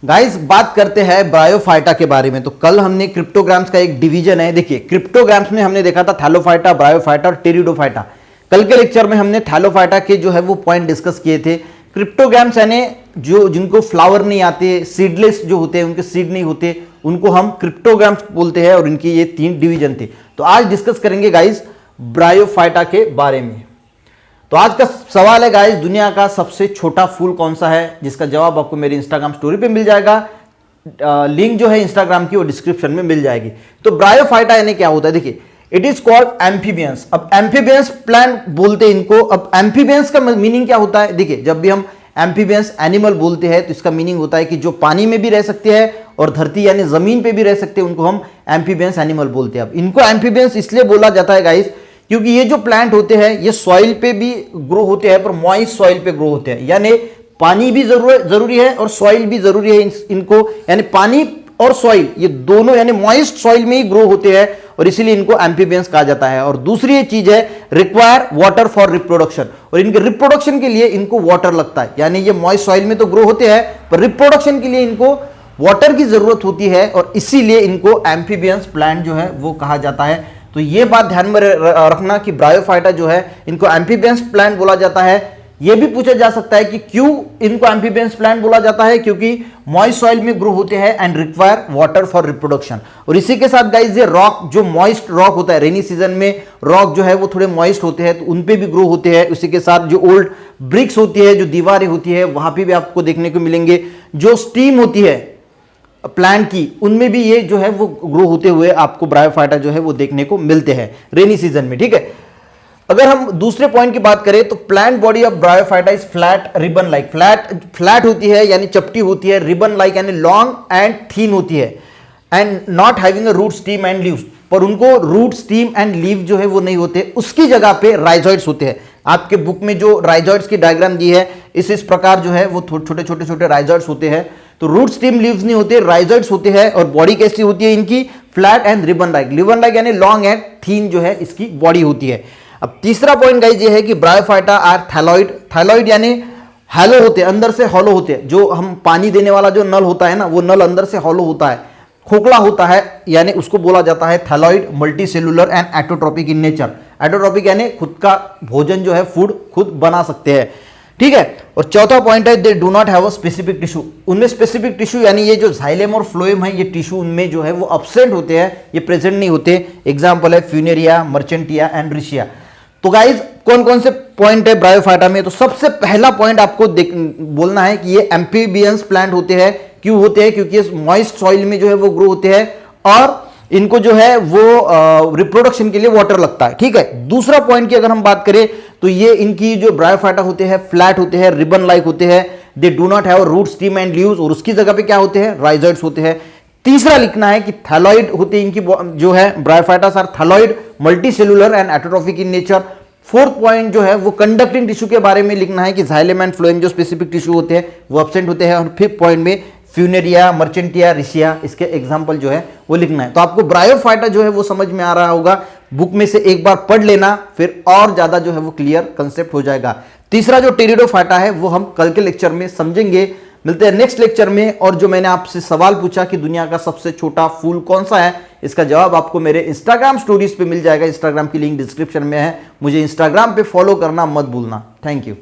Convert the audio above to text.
Guys बात करते हैं ब्रायोफाइटा के बारे में। तो कल हमने क्रिप्टोग्राम्स का एक डिवीजन है, देखिए क्रिप्टोग्राम्स में हमने देखा था थैलोफाइटा, ब्रायोफाइटा और टेरिडोफाइटा। कल के लेक्चर में हमने थैलोफाइटा के जो है वो पॉइंट डिस्कस किए थे। क्रिप्टोग्राम्स यानी जो जिनको फ्लावर नहीं आते, सीडलेस जो होते हैं, उनके सीड नहीं होते, उनको हम क्रिप्टोग्राम्स बोलते हैं और इनकी ये 3 डिवीजन थे। तो आज डिस्कस करेंगे गाइस ब्रायोफाइटा के बारे में। तो आज का सवाल है गाइस, दुनिया का सबसे छोटा फूल कौन सा है, जिसका जवाब आपको मेरी इंस्टाग्राम स्टोरी पे मिल जाएगा। लिंक जो है इंस्टाग्राम की वो डिस्क्रिप्शन में मिल जाएगी। तो ब्रायोफाइटा यानी क्या होता है, देखिए इट इज कॉल्ड एम्फीबियंस। अब एम्फीबियंस प्लांट बोलते हैं इनको। अब एम्फीबियंस का मीनिंग क्या होता है, देखिए जब भी हम एम्फीबियंस एनिमल बोलते हैं तो इसका मीनिंग होता है कि जो पानी में भी रह सकते हैं और धरती यानी जमीन पे भी रह सकते हैं, उनको हम एम्फीबियंस एनिमल बोलते हैं। अब इनको एम्फीबियंस इसलिए बोला जाता है गाइस क्योंकि ये जो प्लांट होते हैं ये सॉइल पे भी ग्रो होते हैं, पर मॉइस्ट सॉइल पे ग्रो होते हैं। यानी पानी भी जरूरी है और सॉइल भी जरूरी है इनको, यानी पानी और सॉइल ये दोनों यानी मॉइस्ट सॉइल में ही ग्रो होते हैं और इसीलिए इनको एम्फीबियंस कहा जाता है। और दूसरी ये चीज है रिक्वायर वाटर फॉर रिप्रोडक्शन, और इनके रिप्रोडक्शन के लिए इनको वाटर लगता है। यानी ये मॉइस्ट सॉइल में तो ग्रो होते हैं पर रिप्रोडक्शन के लिए इनको वाटर की जरूरत होती है और इसीलिए इनको एम्फीबियंस प्लांट जो है वो कहा जाता है। तो ये बात ध्यान में रखना कि ब्रायोफाइटा जो है इनको एम्फीबियंस प्लांट बोला जाता है। ये भी पूछा जा सकता है कि क्यों इनको एम्फीबियंस प्लांट बोला जाता है, क्योंकि मॉइस्ट सॉइल में ग्रो होते हैं and require water for reproduction. और इसी के साथ गाइस ये रॉक, जो मॉइस्ट रॉक होता है, रेनी सीजन में रॉक जो है वो थोड़े मॉइस्ट होते हैं तो उन पे भी ग्रो होते हैं। उसी के साथ जो ओल्ड ब्रिक्स होती है, जो दीवारें होती है, वहां पे भी आपको देखने को मिलेंगे। जो स्टीम होती है प्लांट की, उनमें भी ये जो है वो ग्रो होते हुए आपको ब्रायोफाइटा जो है वो देखने को मिलते हैं रेनी सीजन में। ठीक है, अगर हम दूसरे पॉइंट की बात करें तो plant body of bryophyta is flat ribbon like. Flat होती है यानी चपटी होती है, रिबन लाइक यानी लॉन्ग एंड थीन होती है, and not having a root stem and leaves. पर उनको रूट स्टीम एंड लीव जो है वो नहीं होते, उसकी जगह पे राइजॉइड्स होते हैं। आपके बुक में जो राइजॉइड्स की डायग्राम दी है इस प्रकार जो है वो छोटे छोटे छोटे राइजॉइड्स होते हैं। तो रूट स्टीम लीव्स नहीं होते, राइजॉइड्स होते हैं। और बॉडी कैसी होती है इनकी, फ्लैट एंड रिबन लाइक यानी लॉन्ग एंड थीन जो है इसकी बॉडी होती है। अब तीसरा पॉइंट गाइस ये है कि ब्रायोफाइटा आर थैलॉइड यानी हैलो होते हैं, अंदर से हॉलो होते हैं। जो हम पानी देने वाला जो नल होता है ना, वो नल अंदर से हॉलो होता है, खोखला होता है, यानी उसको बोला जाता है thalloid, multicellular and autotrophic in nature. Autotrophic यानी खुद का भोजन जो है फूड खुद बना सकते हैं। ठीक है, और चौथा पॉइंट है दे do not have a specific tissue. उनमें स्पेसिफिक टिश्यू यानी ये जो जाइलम और फ्लोएम है, ये टिश्यू उनमें जो है वो अब्सेंट होते हैं, ये प्रेजेंट नहीं होते। एग्जांपल है फ्यूनेरिया, मर्चेंटिया एंड रिशिया। तो गाइज कौन कौन से पॉइंट है ब्रायोफाइटा में, तो सबसे पहला पॉइंट आपको बोलना है कि ये एम्फीबियंस प्लांट होते हैं। क्यों होते हैं, क्योंकि मॉइस्ट सॉइल में जो है वो ग्रो होते हैं और इनको जो है वो रिप्रोडक्शन के लिए वाटर लगता है। ठीक है, दूसरा पॉइंट की अगर हम बात करें तो ये इनकी जो ब्रायोफाइटा होते हैं फ्लैट होते हैं, रिबन लाइक होते हैं, they do not have root stem and leaves, और उसकी जगह पे क्या होते हैं, राइजॉइड्स होते हैं। तीसरा लिखना है कि थैलॉइड होते हैं इनकी जो है bryophytes are thalloid, multicellular and autotrophic in nature. Fourth point जो है वो कंडक्टिंग टिश्यू के बारे में लिखना है कि जाइलम एंड फ्लोएम जो स्पेसिफिक टिश्यू होते हैं वो एब्सेंट होते हैं। और फिफ्थ पॉइंट में फ्यूनेरिया, मर्चेंटिया, रिशिया, इसके एग्जाम्पल जो है वो लिखना है। तो आपको ब्रायोफाइटा जो है वो समझ में आ रहा होगा, बुक में से एक बार पढ़ लेना, फिर और ज्यादा जो है वो क्लियर कंसेप्ट हो जाएगा। तीसरा जो टेरिडोफाइटा है वो हम कल के लेक्चर में समझेंगे। मिलते हैं नेक्स्ट लेक्चर में। और जो मैंने आपसे सवाल पूछा कि दुनिया का सबसे छोटा फूल कौन सा है, इसका जवाब आपको मेरे इंस्टाग्राम स्टोरीज पे मिल जाएगा। इंस्टाग्राम की लिंक डिस्क्रिप्शन में है, मुझे इंस्टाग्राम पे फॉलो करना मत भूलना। Thank you.